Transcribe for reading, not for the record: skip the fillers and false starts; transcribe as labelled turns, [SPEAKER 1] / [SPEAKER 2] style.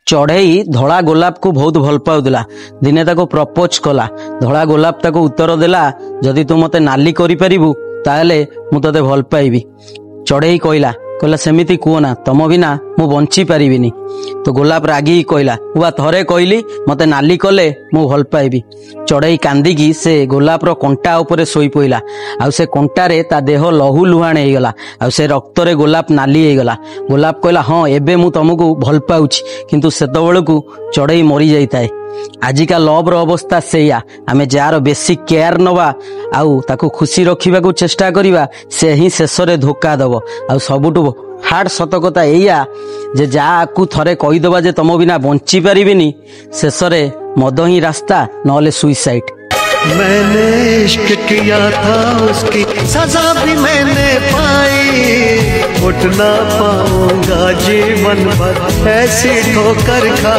[SPEAKER 1] चढ़ई धड़ा गोलाप को बहुत भल पाउला। दिने ताको प्रपोज कला। धड़ा गोलाप ताको उत्तर देला, जदि तू मते नाली करि परिबु ताले मु तते भल पाइबी। चढ़ई कहला सेमिति कहना, तम बिना मु बंची पारिबिनी। तो गोलाप रागी कहला, मुआ थरे कहली मते नाली कले मु भल पाइबी। चढ़ई कांदिकी से गोलाप रो कंटा उपरे सोई पइला। आ से कंटारे ता देह लहू लुहाण हो गला। आ से रक्त रे गोलाप नाली हो गला। गोलाप कहला, हाँ एबे मु तुमको भल पाउछि, किंतु सेतबेलकु चढ़ई मरी जाइताए। आजिका लव रो अवस्था सेया, आमे जार बेसी केयर नवा आउ ताकू खुशी रखिबाकू चेष्टा करिबा, से ही शेष रे धोखा दब। आ सबुठु हार्ड सत कथा एया जे जाकू थरे कहीदबा जे तम बिना बंची पारिबिनी, शेष रे मद ही रास्ता नले सुइसाइड।
[SPEAKER 2] मैंने इश्क किया था, उसकी सजा भी मैंने पाई। उठ ना पाऊंगा जीवन भर ऐसी ठोकर खा।